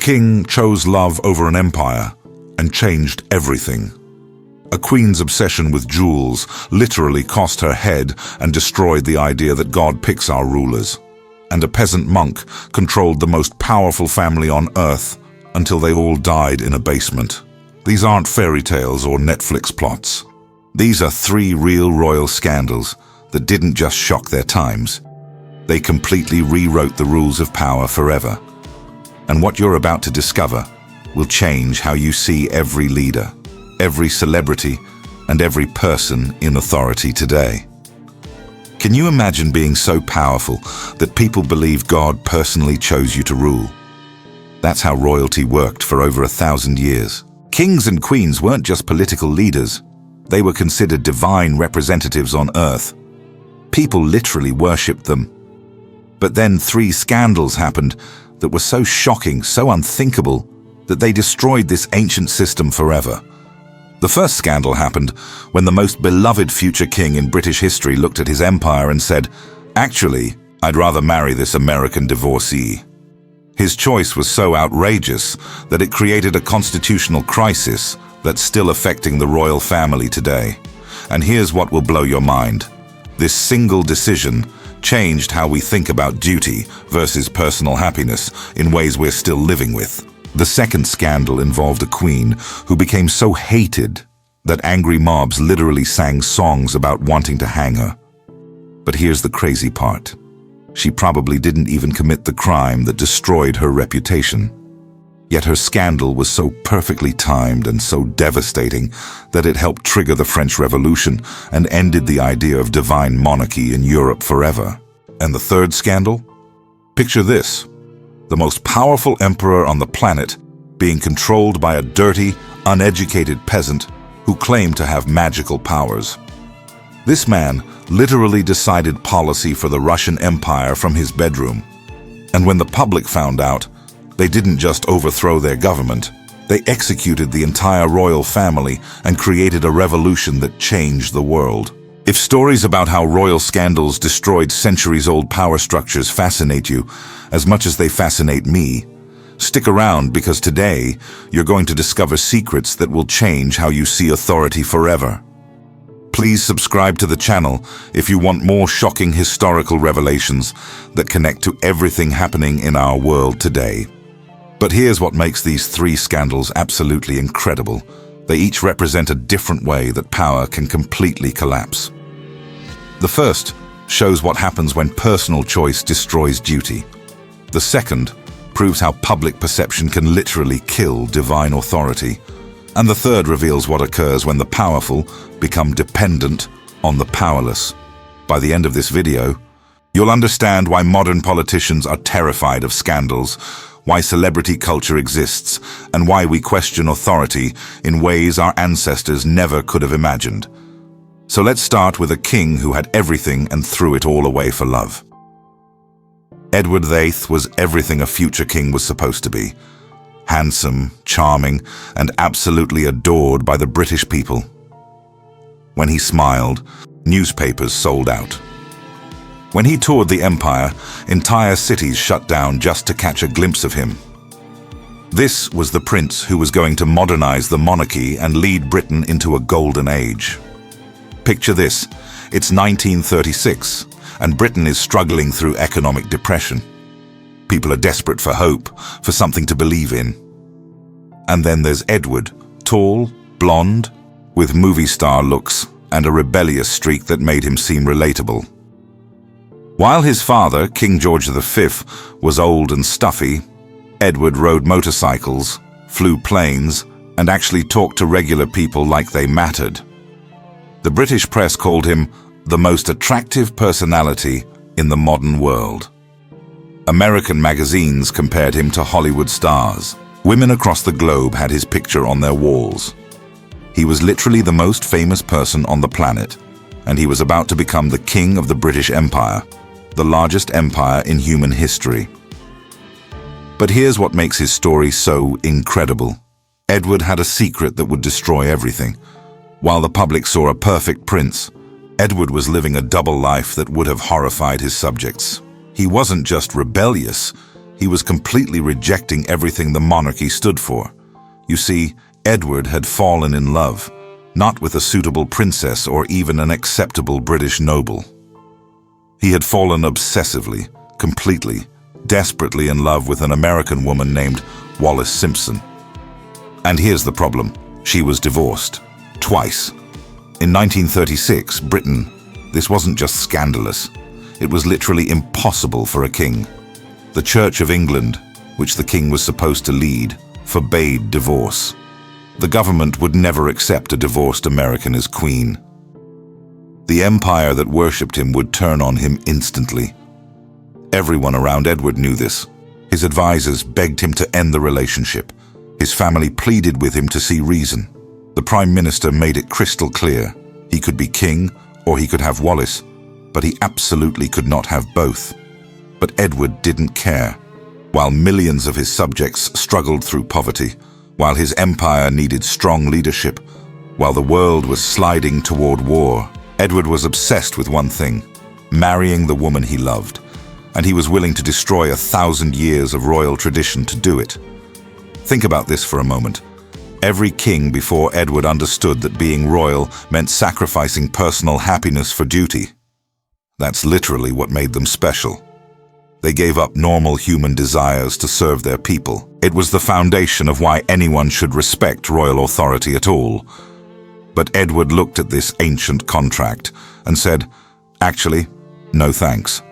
king chose love over an empire and changed everything. A queen's obsession with jewels literally cost her head and destroyed the idea that God picks our rulers. And a peasant monk controlled the most powerful family on earth until they all died in a basement. These aren't fairy tales or Netflix plots. These are 3 real royal scandals that didn't just shock their times. They completely rewrote the rules of power forever. And what you're about to discover will change how you see every leader, every celebrity, and every person in authority today. Can you imagine being so powerful that people believe God personally chose you to rule? That's how royalty worked for over 1,000 years. Kings and queens weren't just political leaders. They were considered divine representatives on earth. People literally worshipped them. But then 3 scandals happened that were so shocking, so unthinkable, that they destroyed this ancient system forever. The first scandal happened when the most beloved future king in British history looked at his empire and said, "Actually, I'd rather marry this American divorcee." His choice was so outrageous that it created a constitutional crisis that's still affecting the royal family today. And here's what will blow your mind. This single decision changed how we think about duty versus personal happiness in ways we're still living with. The second scandal involved a queen who became so hated that angry mobs literally sang songs about wanting to hang her. But here's the crazy part. She probably didn't even commit the crime that destroyed her reputation. Yet her scandal was so perfectly timed and so devastating that it helped trigger the French Revolution and ended the idea of divine monarchy in Europe forever. And the third scandal? Picture this. The most powerful emperor on the planet being controlled by a dirty, uneducated peasant who claimed to have magical powers. This man literally decided policy for the Russian Empire from his bedroom. And when the public found out, they didn't just overthrow their government, they executed the entire royal family and created a revolution that changed the world. If stories about how royal scandals destroyed centuries-old power structures fascinate you as much as they fascinate me, stick around because today you're going to discover secrets that will change how you see authority forever. Please subscribe to the channel if you want more shocking historical revelations that connect to everything happening in our world today. But here's what makes these 3 scandals absolutely incredible. They each represent a different way that power can completely collapse. The first shows what happens when personal choice destroys duty. The second proves how public perception can literally kill divine authority. And the third reveals what occurs when the powerful become dependent on the powerless. By the end of this video, you'll understand why modern politicians are terrified of scandals, why celebrity culture exists, and why we question authority in ways our ancestors never could have imagined. So let's start with a king who had everything and threw it all away for love. Edward VIII was everything a future king was supposed to be. Handsome, charming, and absolutely adored by the British people. When he smiled, newspapers sold out. When he toured the empire, entire cities shut down just to catch a glimpse of him. This was the prince who was going to modernize the monarchy and lead Britain into a golden age. Picture this, it's 1936, and Britain is struggling through economic depression. People are desperate for hope, for something to believe in. And then there's Edward, tall, blonde, with movie star looks and a rebellious streak that made him seem relatable. While his father, King George V, was old and stuffy, Edward rode motorcycles, flew planes, and actually talked to regular people like they mattered. The British press called him the most attractive personality in the modern world. American magazines compared him to Hollywood stars. Women across the globe had his picture on their walls. He was literally the most famous person on the planet, and he was about to become the king of the British Empire, the largest empire in human history. But here's what makes his story so incredible. Edward had a secret that would destroy everything. While the public saw a perfect prince, Edward was living a double life that would have horrified his subjects. He wasn't just rebellious, He was completely rejecting everything the monarchy stood for. You see, Edward had fallen in love, not with a suitable princess or even an acceptable British noble. He had fallen obsessively, completely, desperately in love with an American woman named Wallis Simpson. And here's the problem. She was divorced. Twice. In 1936, Britain, this wasn't just scandalous. It was literally impossible for a king. The Church of England, which the king was supposed to lead, forbade divorce. The government would never accept a divorced American as queen. The empire that worshipped him would turn on him instantly. Everyone around Edward knew this. His advisors begged him to end the relationship. His family pleaded with him to see reason. The Prime Minister made it crystal clear. He could be king or he could have Wallis, but he absolutely could not have both. But Edward didn't care. While millions of his subjects struggled through poverty, while his empire needed strong leadership, while the world was sliding toward war, Edward was obsessed with one thing: marrying the woman he loved. And he was willing to destroy 1,000 years of royal tradition to do it. Think about this for a moment. Every king before Edward understood that being royal meant sacrificing personal happiness for duty. That's literally what made them special. They gave up normal human desires to serve their people. It was the foundation of why anyone should respect royal authority at all. But Edward looked at this ancient contract and said, "Actually, no thanks."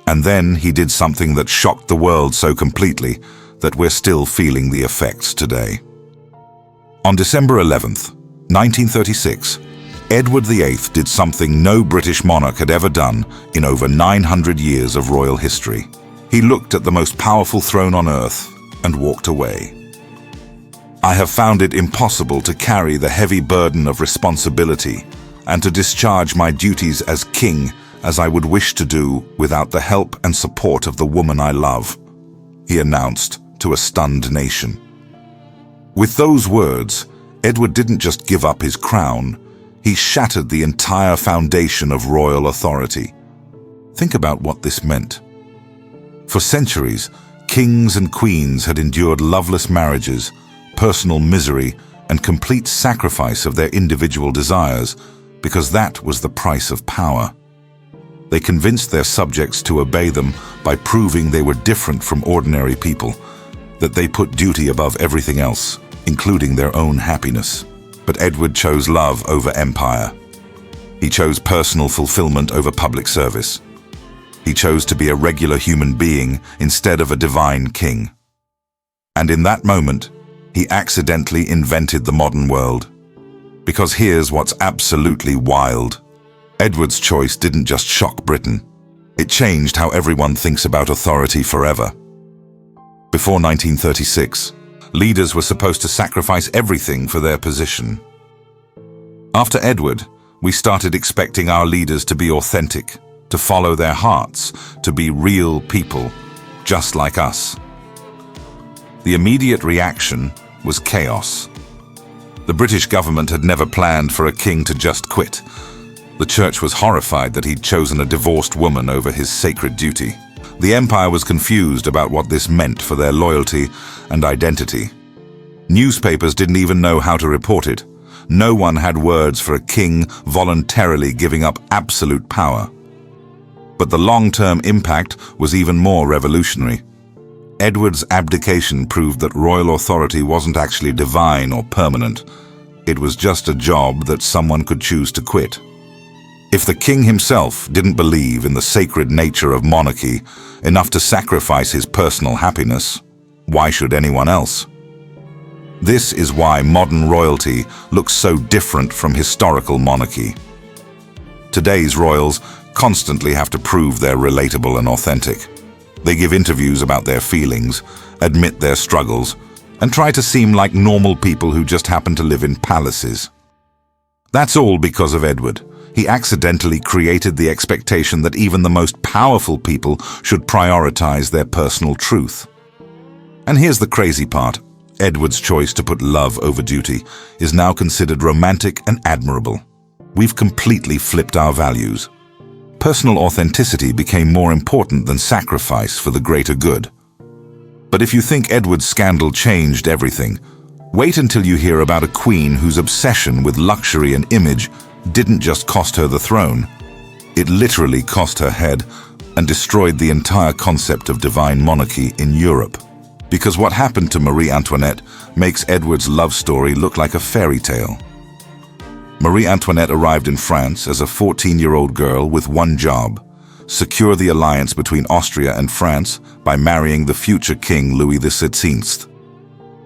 And then he did something that shocked the world so completely that we're still feeling the effects today. On December 11th, 1936, Edward VIII did something no British monarch had ever done in over 900 years of royal history. He looked at the most powerful throne on earth and walked away. "I have found it impossible to carry the heavy burden of responsibility and to discharge my duties as king as I would wish to do without the help and support of the woman I love," he announced to a stunned nation. With those words, Edward didn't just give up his crown, he shattered the entire foundation of royal authority. Think about what this meant. For centuries, kings and queens had endured loveless marriages, personal misery, and complete sacrifice of their individual desires, because that was the price of power. They convinced their subjects to obey them by proving they were different from ordinary people, that they put duty above everything else, including their own happiness. But Edward chose love over empire. He chose personal fulfillment over public service. He chose to be a regular human being instead of a divine king. And in that moment, he accidentally invented the modern world. Because here's what's absolutely wild. Edward's choice didn't just shock Britain. It changed how everyone thinks about authority forever. Before 1936, leaders were supposed to sacrifice everything for their position. After Edward, we started expecting our leaders to be authentic, to follow their hearts, to be real people, just like us. The immediate reaction was chaos. The British government had never planned for a king to just quit. The church was horrified that he'd chosen a divorced woman over his sacred duty. The empire was confused about what this meant for their loyalty and identity. Newspapers didn't even know how to report it. No one had words for a king voluntarily giving up absolute power. But the long-term impact was even more revolutionary. Edward's abdication proved that royal authority wasn't actually divine or permanent. It was just a job that someone could choose to quit. If the king himself didn't believe in the sacred nature of monarchy enough to sacrifice his personal happiness, why should anyone else? This is why modern royalty looks so different from historical monarchy. Today's royals constantly have to prove they're relatable and authentic. They give interviews about their feelings, admit their struggles, and try to seem like normal people who just happen to live in palaces. That's all because of Edward. He accidentally created the expectation that even the most powerful people should prioritize their personal truth. And here's the crazy part. Edward's choice to put love over duty is now considered romantic and admirable. We've completely flipped our values. Personal authenticity became more important than sacrifice for the greater good. But if you think Edward's scandal changed everything, wait until you hear about a queen whose obsession with luxury and image didn't just cost her the throne. It literally cost her head and destroyed the entire concept of divine monarchy in Europe. Because what happened to Marie Antoinette makes Edward's love story look like a fairy tale. Marie Antoinette arrived in France as a 14-year-old girl with one job: secure the alliance between Austria and France by marrying the future King Louis XVI.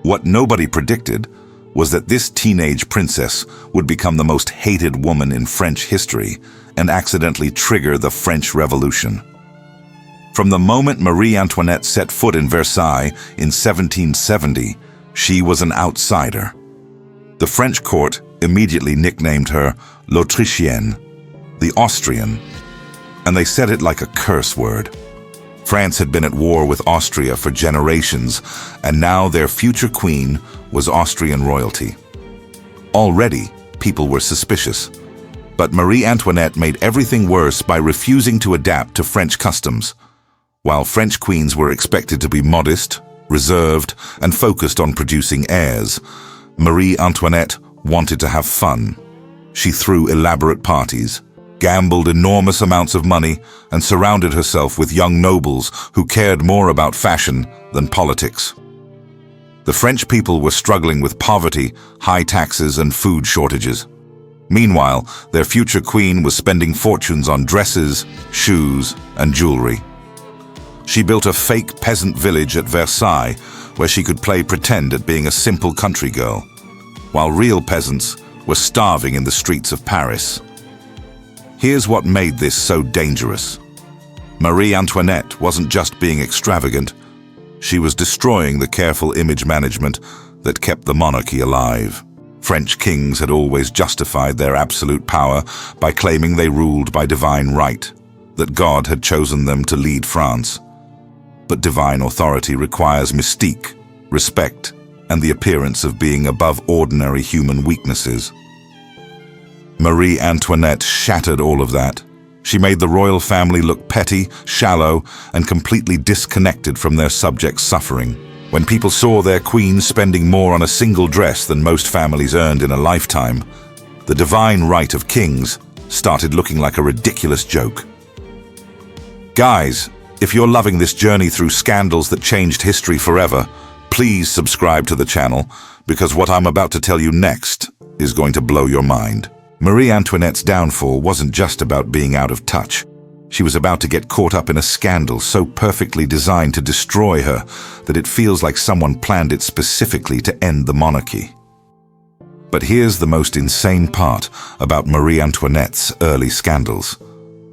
What nobody predicted was that this teenage princess would become the most hated woman in French history and accidentally trigger the French Revolution. From the moment Marie Antoinette set foot in Versailles in 1770, she was an outsider. The French court immediately nicknamed her l'Autrichienne, the Austrian, and they said it like a curse word. France had been at war with Austria for generations, and now their future queen was Austrian royalty. Already, people were suspicious, but Marie Antoinette made everything worse by refusing to adapt to French customs. While French queens were expected to be modest, reserved, and focused on producing heirs, Marie Antoinette wanted to have fun. She threw elaborate parties, gambled enormous amounts of money, and surrounded herself with young nobles who cared more about fashion than politics. The French people were struggling with poverty, high taxes, and food shortages. Meanwhile, their future queen was spending fortunes on dresses, shoes, and jewelry. She built a fake peasant village at Versailles where she could play pretend at being a simple country girl, while real peasants were starving in the streets of Paris. Here's what made this so dangerous. Marie Antoinette wasn't just being extravagant, she was destroying the careful image management that kept the monarchy alive. French kings had always justified their absolute power by claiming they ruled by divine right, that God had chosen them to lead France. But divine authority requires mystique, respect, and the appearance of being above ordinary human weaknesses. Marie Antoinette shattered all of that. She made the royal family look petty, shallow, and completely disconnected from their subjects' suffering. When people saw their queen spending more on a single dress than most families earned in a lifetime, the divine right of kings started looking like a ridiculous joke. Guys, if you're loving this journey through scandals that changed history forever, please subscribe to the channel, because what I'm about to tell you next is going to blow your mind. Marie Antoinette's downfall wasn't just about being out of touch. She was about to get caught up in a scandal so perfectly designed to destroy her that it feels like someone planned it specifically to end the monarchy. But here's the most insane part about Marie Antoinette's early scandals.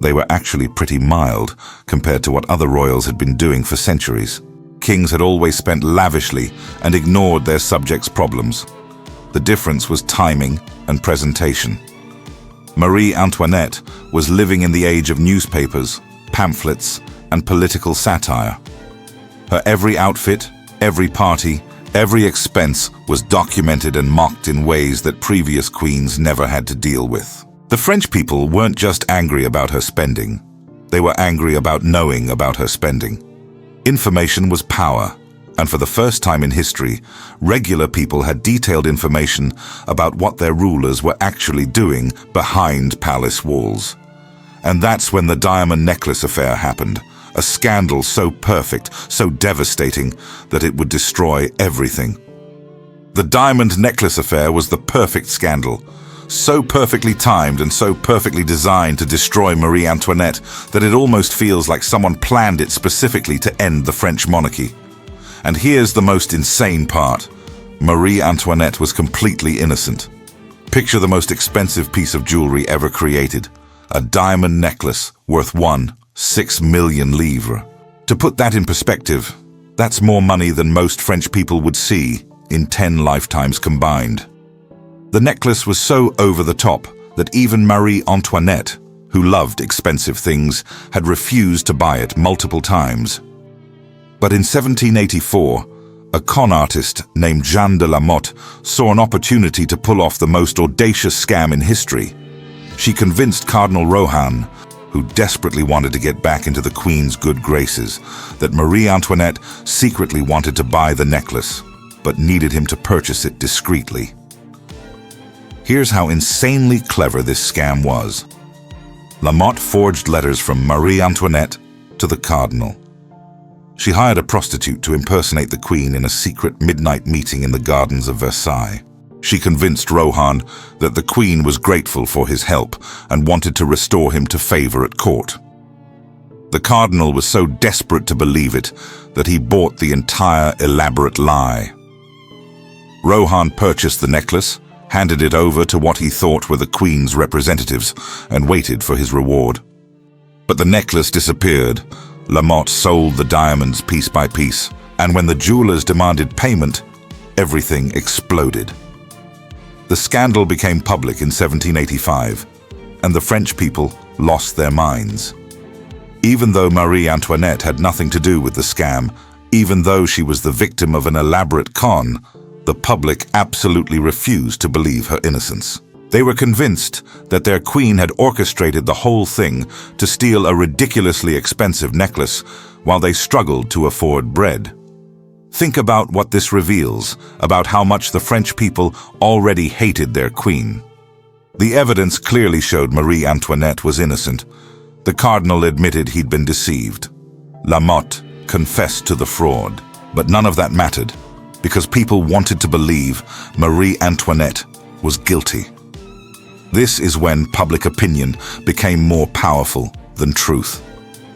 They were actually pretty mild compared to what other royals had been doing for centuries. Kings had always spent lavishly and ignored their subjects' problems. The difference was timing and presentation. Marie Antoinette was living in the age of newspapers, pamphlets, and political satire. Her every outfit, every party, every expense was documented and mocked in ways that previous queens never had to deal with. The French people weren't just angry about her spending. They were angry about knowing about her spending. Information was power, and for the first time in history, regular people had detailed information about what their rulers were actually doing behind palace walls. And that's when the diamond necklace affair happened, a scandal so perfect, so devastating, that it would destroy everything. The diamond necklace affair was the perfect scandal, so perfectly timed and so perfectly designed to destroy Marie Antoinette that it almost feels like someone planned it specifically to end the French monarchy. And here's the most insane part. Marie Antoinette was completely innocent. Picture the most expensive piece of jewelry ever created, a diamond necklace worth 6 million livres. To put that in perspective, that's more money than most French people would see in 10 lifetimes combined. The necklace was so over the top that even Marie Antoinette, who loved expensive things, had refused to buy it multiple times. But in 1784, a con artist named Jeanne de la Motte saw an opportunity to pull off the most audacious scam in history. She convinced Cardinal Rohan, who desperately wanted to get back into the Queen's good graces, that Marie Antoinette secretly wanted to buy the necklace, but needed him to purchase it discreetly. Here's how insanely clever this scam was. Lamotte forged letters from Marie Antoinette to the Cardinal. She hired a prostitute to impersonate the Queen in a secret midnight meeting in the gardens of Versailles. She convinced Rohan that the Queen was grateful for his help and wanted to restore him to favor at court. The Cardinal was so desperate to believe it that he bought the entire elaborate lie. Rohan purchased the necklace, handed it over to what he thought were the Queen's representatives, and waited for his reward. But the necklace disappeared. Lamotte sold the diamonds piece by piece, and when the jewelers demanded payment, everything exploded. The scandal became public in 1785, and the French people lost their minds. Even though Marie Antoinette had nothing to do with the scam, even though she was the victim of an elaborate con, the public absolutely refused to believe her innocence. They were convinced that their queen had orchestrated the whole thing to steal a ridiculously expensive necklace while they struggled to afford bread. Think about what this reveals about how much the French people already hated their queen. The evidence clearly showed Marie Antoinette was innocent. The cardinal admitted he'd been deceived. Lamotte confessed to the fraud. But none of that mattered, because people wanted to believe Marie Antoinette was guilty. This is when public opinion became more powerful than truth,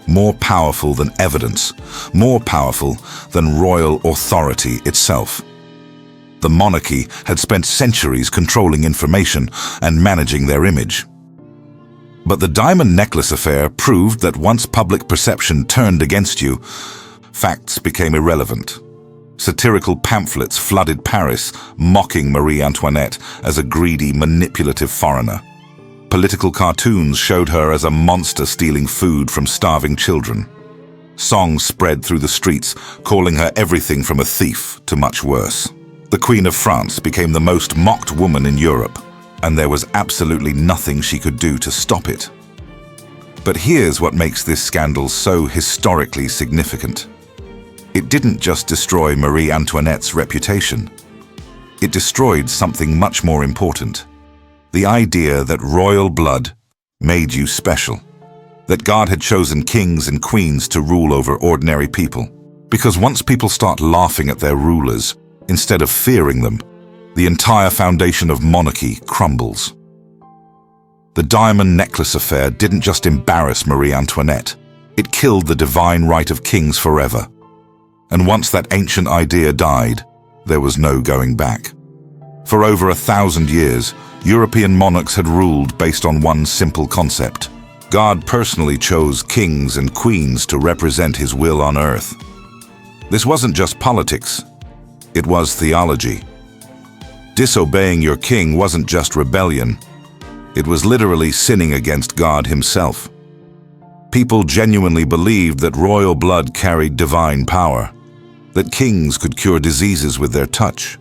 more powerful than evidence, more powerful than royal authority itself. The monarchy had spent centuries controlling information and managing their image. But the diamond necklace affair proved that once public perception turned against you, facts became irrelevant. Satirical pamphlets flooded Paris, mocking Marie Antoinette as a greedy, manipulative foreigner. Political cartoons showed her as a monster stealing food from starving children. Songs spread through the streets, calling her everything from a thief to much worse. The Queen of France became the most mocked woman in Europe, and there was absolutely nothing she could do to stop it. But here's what makes this scandal so historically significant. It didn't just destroy Marie Antoinette's reputation. It destroyed something much more important. The idea that royal blood made you special. That God had chosen kings and queens to rule over ordinary people. Because once people start laughing at their rulers, instead of fearing them, the entire foundation of monarchy crumbles. The diamond necklace affair didn't just embarrass Marie Antoinette. It killed the divine right of kings forever. And once that ancient idea died, there was no going back. For over 1,000 years, European monarchs had ruled based on one simple concept. God personally chose kings and queens to represent his will on earth. This wasn't just politics, it was theology. Disobeying your king wasn't just rebellion, it was literally sinning against God himself. People genuinely believed that royal blood carried divine power, that kings could cure diseases with their touch,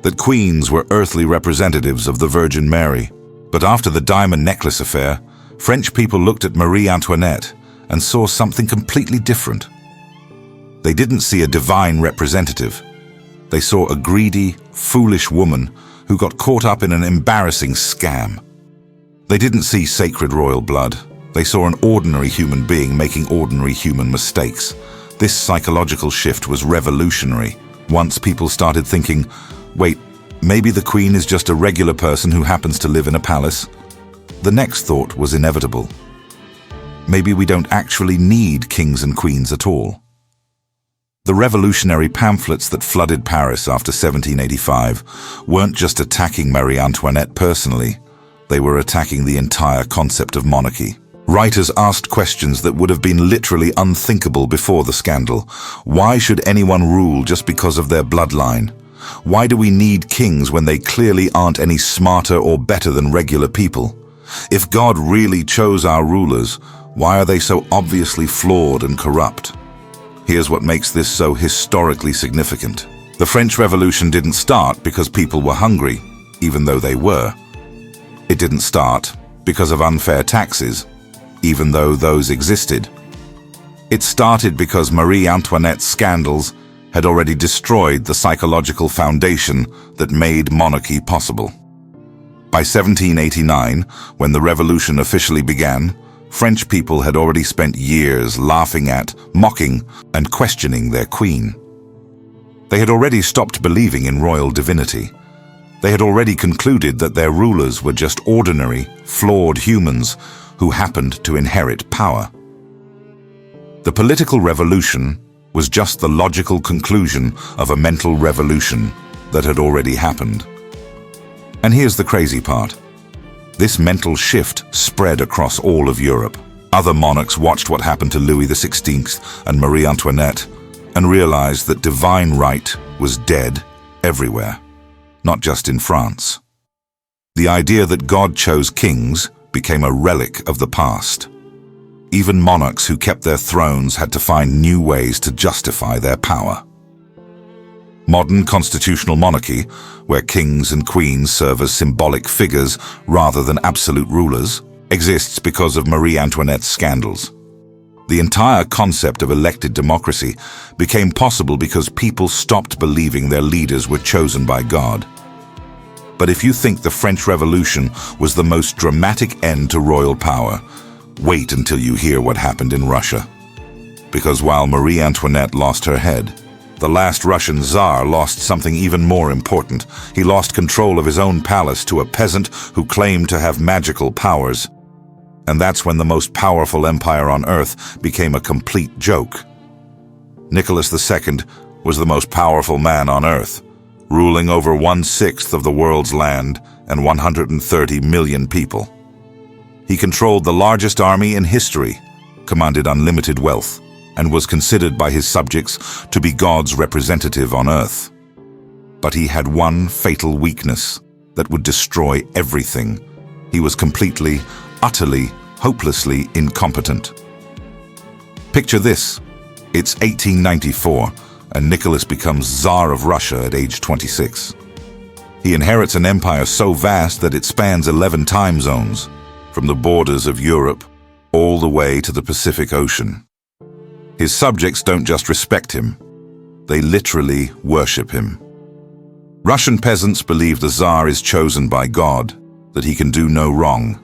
that queens were earthly representatives of the Virgin Mary. But after the diamond necklace affair, French people looked at Marie Antoinette and saw something completely different. They didn't see a divine representative. They saw a greedy, foolish woman who got caught up in an embarrassing scam. They didn't see sacred royal blood. They saw an ordinary human being making ordinary human mistakes. This psychological shift was revolutionary. Once people started thinking, wait, maybe the Queen is just a regular person who happens to live in a palace. The next thought was inevitable. Maybe we don't actually need kings and queens at all. The revolutionary pamphlets that flooded Paris after 1785 weren't just attacking Marie Antoinette personally, they were attacking the entire concept of monarchy. Writers asked questions that would have been literally unthinkable before the scandal. Why should anyone rule just because of their bloodline? Why do we need kings when they clearly aren't any smarter or better than regular people? If God really chose our rulers, why are they so obviously flawed and corrupt? Here's what makes this so historically significant. The French Revolution didn't start because people were hungry, even though they were. It didn't start because of unfair taxes, even though those existed. It started because Marie Antoinette's scandals had already destroyed the psychological foundation that made monarchy possible. By 1789, when the revolution officially began, French people had already spent years laughing at, mocking, and questioning their queen. They had already stopped believing in royal divinity. They had already concluded that their rulers were just ordinary, flawed humans who happened to inherit power. The political revolution was just the logical conclusion of a mental revolution that had already happened. And here's the crazy part. This mental shift spread across all of Europe. Other monarchs watched what happened to Louis XVI and Marie Antoinette and realized that divine right was dead everywhere, not just in France. The idea that God chose kings became a relic of the past. Even monarchs who kept their thrones had to find new ways to justify their power. Modern constitutional monarchy, where kings and queens serve as symbolic figures rather than absolute rulers, exists because of Marie Antoinette's scandals. The entire concept of elected democracy became possible because people stopped believing their leaders were chosen by God. But if you think the French Revolution was the most dramatic end to royal power, wait until you hear what happened in Russia. Because while Marie Antoinette lost her head, the last Russian Tsar lost something even more important. He lost control of his own palace to a peasant who claimed to have magical powers. And that's when the most powerful empire on earth became a complete joke. Nicholas II was the most powerful man on earth, ruling over 1/6 of the world's land and 130 million people. He controlled the largest army in history, commanded unlimited wealth, and was considered by his subjects to be God's representative on earth. But he had one fatal weakness that would destroy everything. He was completely, utterly, hopelessly incompetent. Picture this. It's 1894, and Nicholas becomes Tsar of Russia at age 26. He inherits an empire so vast that it spans 11 time zones, from the borders of Europe all the way to the Pacific Ocean. His subjects don't just respect him, they literally worship him. Russian peasants believe the Tsar is chosen by God, that he can do no wrong,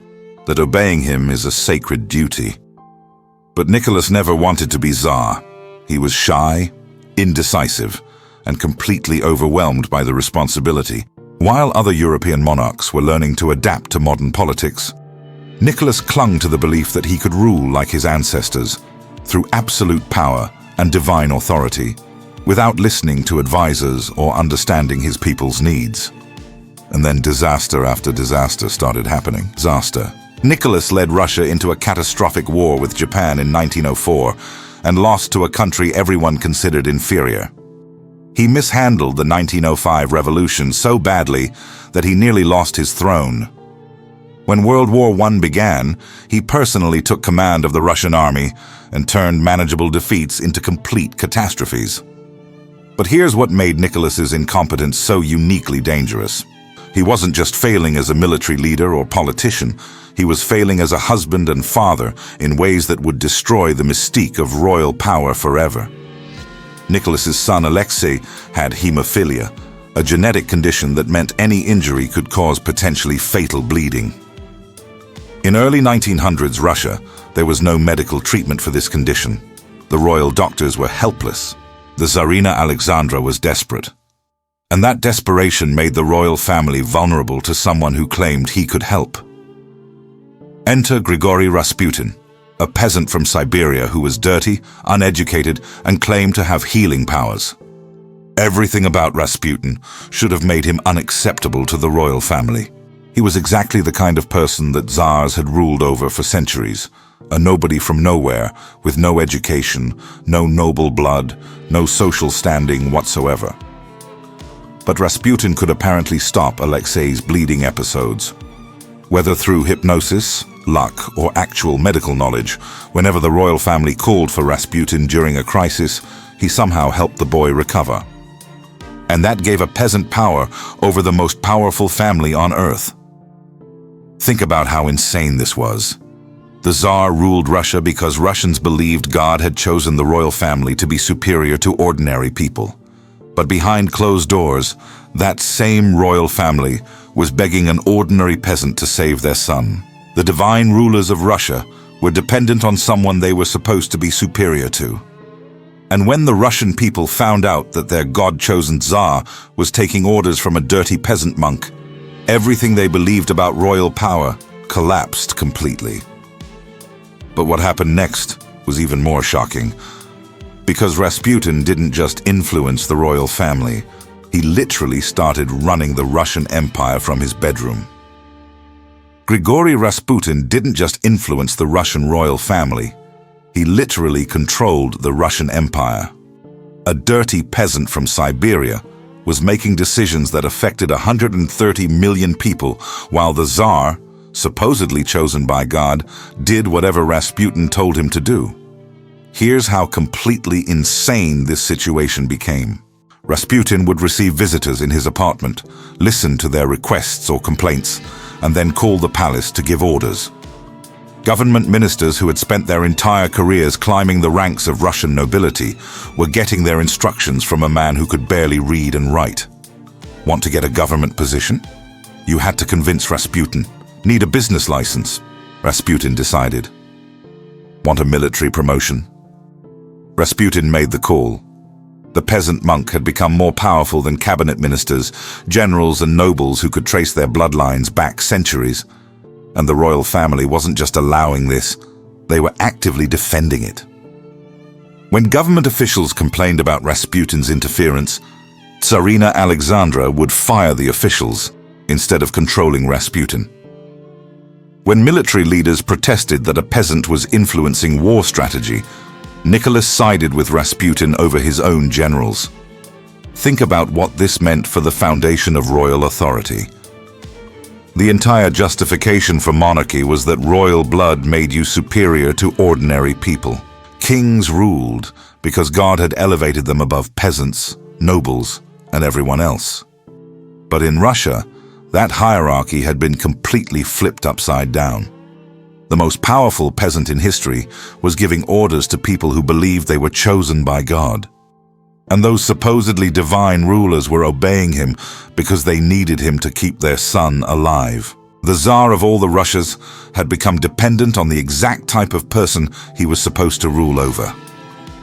that obeying him is a sacred duty. But Nicholas never wanted to be Tsar. He was shy, indecisive, and completely overwhelmed by the responsibility. While other European monarchs were learning to adapt to modern politics, Nicholas clung to the belief that he could rule like his ancestors, through absolute power and divine authority, without listening to advisors or understanding his people's needs. And then disaster after disaster started happening. Disaster. Nicholas led Russia into a catastrophic war with Japan in 1904 and lost to a country everyone considered inferior. He mishandled the 1905 revolution so badly that he nearly lost his throne. When World War I began, he personally took command of the Russian army and turned manageable defeats into complete catastrophes. But here's what made Nicholas's incompetence so uniquely dangerous. He wasn't just failing as a military leader or politician, he was failing as a husband and father in ways that would destroy the mystique of royal power forever. Nicholas's son Alexei had hemophilia, a genetic condition that meant any injury could cause potentially fatal bleeding. In early 1900s Russia, there was no medical treatment for this condition. The royal doctors were helpless. The Tsarina Alexandra was desperate. And that desperation made the royal family vulnerable to someone who claimed he could help. Enter Grigory Rasputin, a peasant from Siberia who was dirty, uneducated, and claimed to have healing powers. Everything about Rasputin should have made him unacceptable to the royal family. He was exactly the kind of person that Tsars had ruled over for centuries, a nobody from nowhere, with no education, no noble blood, no social standing whatsoever. But Rasputin could apparently stop Alexei's bleeding episodes. Whether through hypnosis, luck, or actual medical knowledge, whenever the royal family called for Rasputin during a crisis, he somehow helped the boy recover. And that gave a peasant power over the most powerful family on earth. Think about how insane this was. The Tsar ruled Russia because Russians believed God had chosen the royal family to be superior to ordinary people. But behind closed doors, that same royal family was begging an ordinary peasant to save their son. The divine rulers of Russia were dependent on someone they were supposed to be superior to. And when the Russian people found out that their God-chosen Tsar was taking orders from a dirty peasant monk, everything they believed about royal power collapsed completely. But what happened next was even more shocking. Because Rasputin didn't just influence the royal family, he literally started running the Russian Empire from his bedroom. Grigory Rasputin didn't just influence the Russian royal family, he literally controlled the Russian Empire. A dirty peasant from Siberia was making decisions that affected 130 million people, while the Tsar, supposedly chosen by God, did whatever Rasputin told him to do. Here's how completely insane this situation became. Rasputin would receive visitors in his apartment, listen to their requests or complaints, and then call the palace to give orders. Government ministers who had spent their entire careers climbing the ranks of Russian nobility were getting their instructions from a man who could barely read and write. Want to get a government position? You had to convince Rasputin. Need a business license? Rasputin decided. Want a military promotion? Rasputin made the call. The peasant monk had become more powerful than cabinet ministers, generals and nobles who could trace their bloodlines back centuries. And the royal family wasn't just allowing this, they were actively defending it. When government officials complained about Rasputin's interference, Tsarina Alexandra would fire the officials instead of controlling Rasputin. When military leaders protested that a peasant was influencing war strategy, Nicholas sided with Rasputin over his own generals. Think about what this meant for the foundation of royal authority. The entire justification for monarchy was that royal blood made you superior to ordinary people. Kings ruled because God had elevated them above peasants, nobles, and everyone else. But in Russia, that hierarchy had been completely flipped upside down. The most powerful peasant in history was giving orders to people who believed they were chosen by God. And those supposedly divine rulers were obeying him because they needed him to keep their son alive. The Tsar of all the Russias had become dependent on the exact type of person he was supposed to rule over.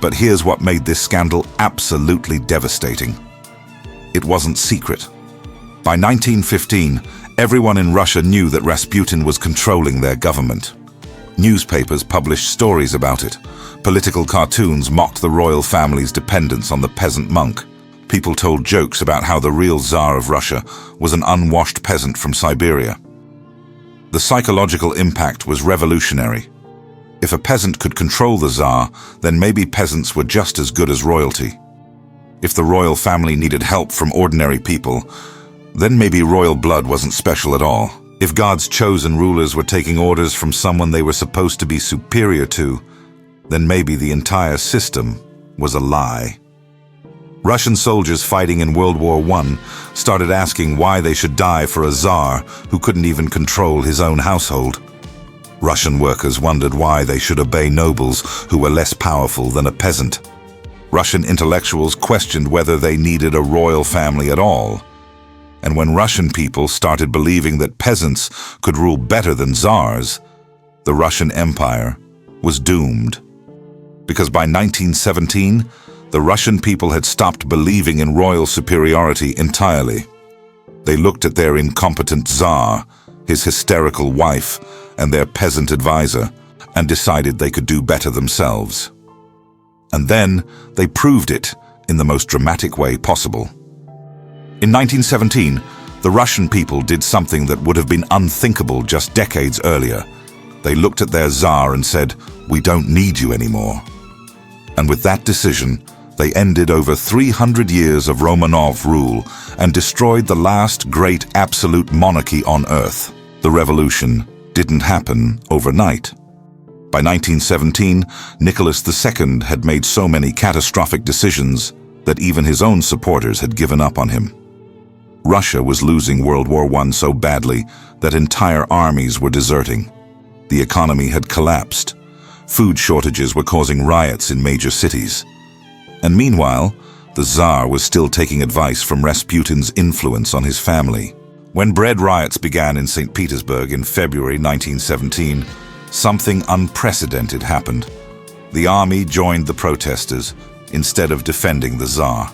But here's what made this scandal absolutely devastating. It wasn't secret. By 1915, everyone in Russia knew that Rasputin was controlling their government. Newspapers published stories about it. Political cartoons mocked the royal family's dependence on the peasant monk. People told jokes about how the real Tsar of Russia was an unwashed peasant from Siberia. The psychological impact was revolutionary. If a peasant could control the Tsar, then maybe peasants were just as good as royalty. If the royal family needed help from ordinary people, then maybe royal blood wasn't special at all. If God's chosen rulers were taking orders from someone they were supposed to be superior to, then maybe the entire system was a lie. Russian soldiers fighting in World War I started asking why they should die for a Tsar who couldn't even control his own household. Russian workers wondered why they should obey nobles who were less powerful than a peasant. Russian intellectuals questioned whether they needed a royal family at all. And when Russian people started believing that peasants could rule better than Tsars, the Russian Empire was doomed. Because by 1917, the Russian people had stopped believing in royal superiority entirely. They looked at their incompetent Tsar, his hysterical wife, and their peasant advisor, and decided they could do better themselves. And then they proved it in the most dramatic way possible. In 1917, the Russian people did something that would have been unthinkable just decades earlier. They looked at their Tsar and said, "We don't need you anymore." And with that decision, they ended over 300 years of Romanov rule and destroyed the last great absolute monarchy on earth. The revolution didn't happen overnight. By 1917, Nicholas II had made so many catastrophic decisions that even his own supporters had given up on him. Russia was losing World War I so badly that entire armies were deserting. The economy had collapsed. Food shortages were causing riots in major cities. And meanwhile, the Tsar was still taking advice from Rasputin's influence on his family. When bread riots began in St. Petersburg in February 1917, something unprecedented happened. The army joined the protesters instead of defending the Tsar.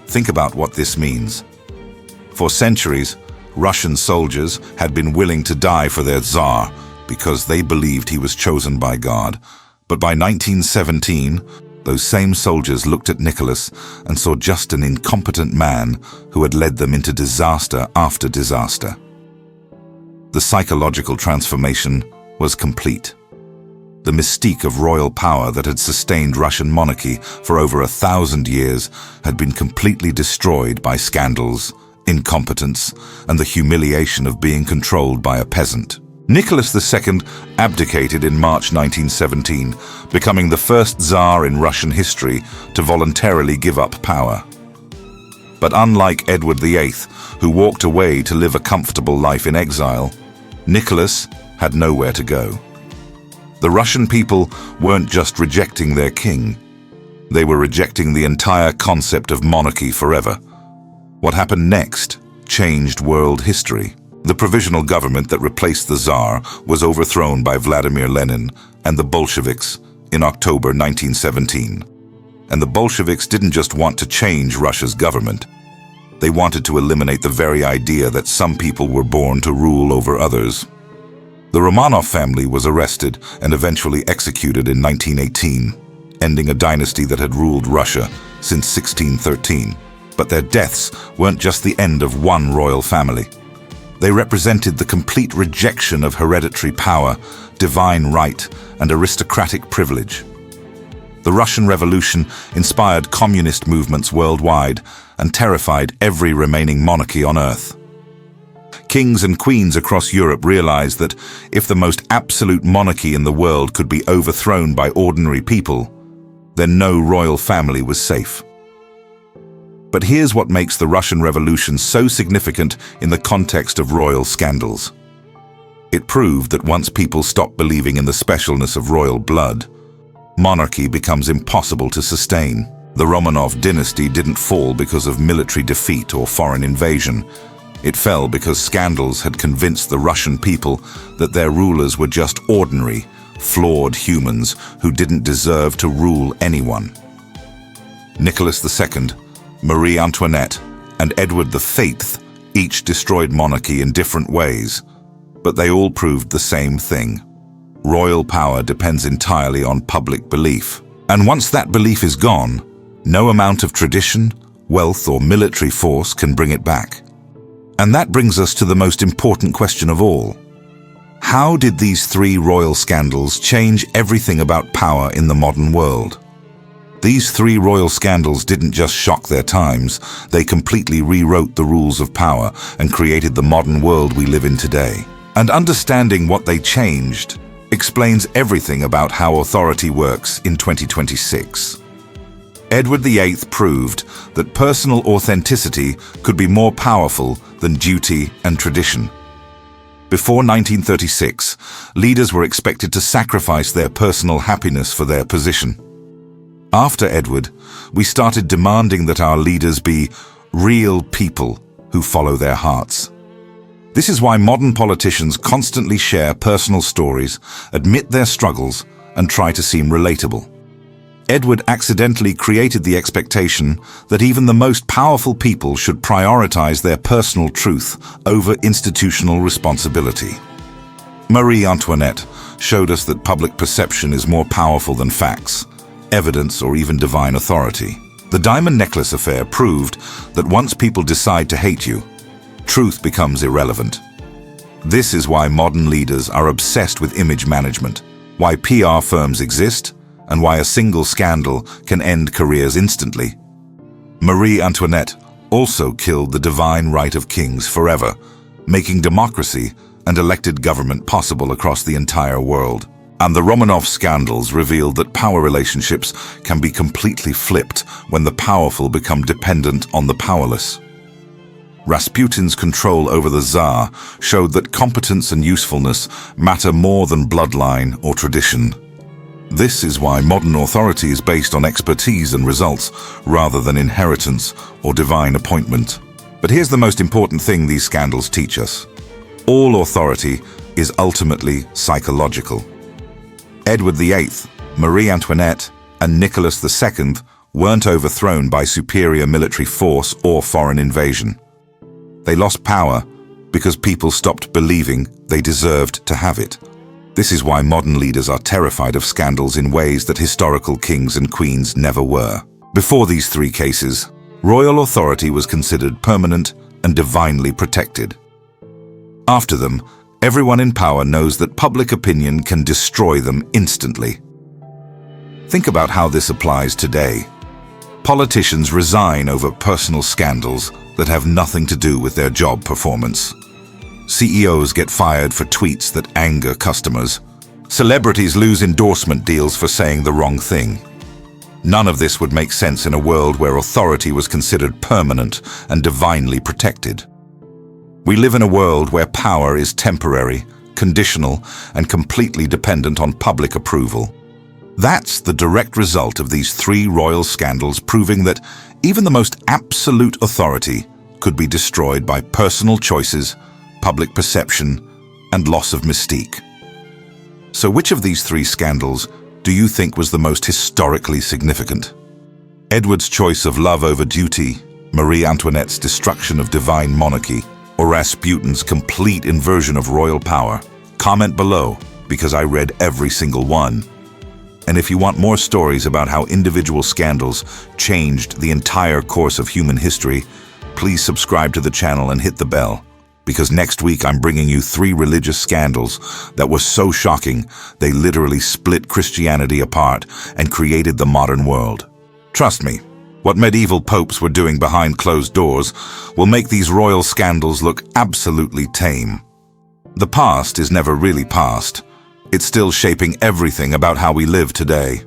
Think about what this means. For centuries, Russian soldiers had been willing to die for their Tsar because they believed he was chosen by God. But by 1917, those same soldiers looked at Nicholas and saw just an incompetent man who had led them into disaster after disaster. The psychological transformation was complete. The mystique of royal power that had sustained Russian monarchy for over 1,000 years had been completely destroyed by scandals, incompetence, and the humiliation of being controlled by a peasant. Nicholas II abdicated in March 1917, becoming the first Tsar in Russian history to voluntarily give up power. But unlike Edward VIII, who walked away to live a comfortable life in exile, Nicholas had nowhere to go. The Russian people weren't just rejecting their king, they were rejecting the entire concept of monarchy forever. What happened next changed world history. The provisional government that replaced the Tsar was overthrown by Vladimir Lenin and the Bolsheviks in October 1917. And the Bolsheviks didn't just want to change Russia's government. They wanted to eliminate the very idea that some people were born to rule over others. The Romanov family was arrested and eventually executed in 1918, ending a dynasty that had ruled Russia since 1613. But their deaths weren't just the end of one royal family. They represented the complete rejection of hereditary power, divine right, and aristocratic privilege. The Russian Revolution inspired communist movements worldwide and terrified every remaining monarchy on earth. Kings and queens across Europe realized that if the most absolute monarchy in the world could be overthrown by ordinary people, then no royal family was safe. But here's what makes the Russian Revolution so significant in the context of royal scandals. It proved that once people stopped believing in the specialness of royal blood, monarchy becomes impossible to sustain. The Romanov dynasty didn't fall because of military defeat or foreign invasion. It fell because scandals had convinced the Russian people that their rulers were just ordinary, flawed humans who didn't deserve to rule anyone. Nicholas II, Marie Antoinette, and Edward VIII each destroyed monarchy in different ways, but they all proved the same thing. Royal power depends entirely on public belief. And once that belief is gone, no amount of tradition, wealth, or military force can bring it back. And that brings us to the most important question of all. How did these three royal scandals change everything about power in the modern world? These three royal scandals didn't just shock their times, they completely rewrote the rules of power and created the modern world we live in today. And understanding what they changed explains everything about how authority works in 2026. Edward VIII proved that personal authenticity could be more powerful than duty and tradition. Before 1936, leaders were expected to sacrifice their personal happiness for their position. After Edward, we started demanding that our leaders be real people who follow their hearts. This is why modern politicians constantly share personal stories, admit their struggles, and try to seem relatable. Edward accidentally created the expectation that even the most powerful people should prioritize their personal truth over institutional responsibility. Marie Antoinette showed us that public perception is more powerful than facts, evidence, or even divine authority. The diamond necklace affair proved that once people decide to hate you, truth becomes irrelevant. This is why modern leaders are obsessed with image management, why PR firms exist, and why a single scandal can end careers instantly. Marie Antoinette also killed the divine right of kings forever, making democracy and elected government possible across the entire world. And the Romanov scandals revealed that power relationships can be completely flipped when the powerful become dependent on the powerless. Rasputin's control over the Tsar showed that competence and usefulness matter more than bloodline or tradition. This is why modern authority is based on expertise and results rather than inheritance or divine appointment. But here's the most important thing these scandals teach us. All authority is ultimately psychological. Edward VIII, Marie Antoinette, and Nicholas II weren't overthrown by superior military force or foreign invasion. They lost power because people stopped believing they deserved to have it. This is why modern leaders are terrified of scandals in ways that historical kings and queens never were. Before these three cases, royal authority was considered permanent and divinely protected. After them, everyone in power knows that public opinion can destroy them instantly. Think about how this applies today. Politicians resign over personal scandals that have nothing to do with their job performance. CEOs get fired for tweets that anger customers. Celebrities lose endorsement deals for saying the wrong thing. None of this would make sense in a world where authority was considered permanent and divinely protected. We live in a world where power is temporary, conditional, and completely dependent on public approval. That's the direct result of these three royal scandals, proving that even the most absolute authority could be destroyed by personal choices, public perception, and loss of mystique. So which of these three scandals do you think was the most historically significant? Edward's choice of love over duty, Marie Antoinette's destruction of divine monarchy, or Rasputin's complete inversion of royal power? Comment below, because I read every single one. And if you want more stories about how individual scandals changed the entire course of human history, please subscribe to the channel and hit the bell, because next week I'm bringing you 3 religious scandals that were so shocking they literally split Christianity apart and created the modern world. Trust me, what medieval popes were doing behind closed doors will make these royal scandals look absolutely tame. The past is never really past. It's still shaping everything about how we live today.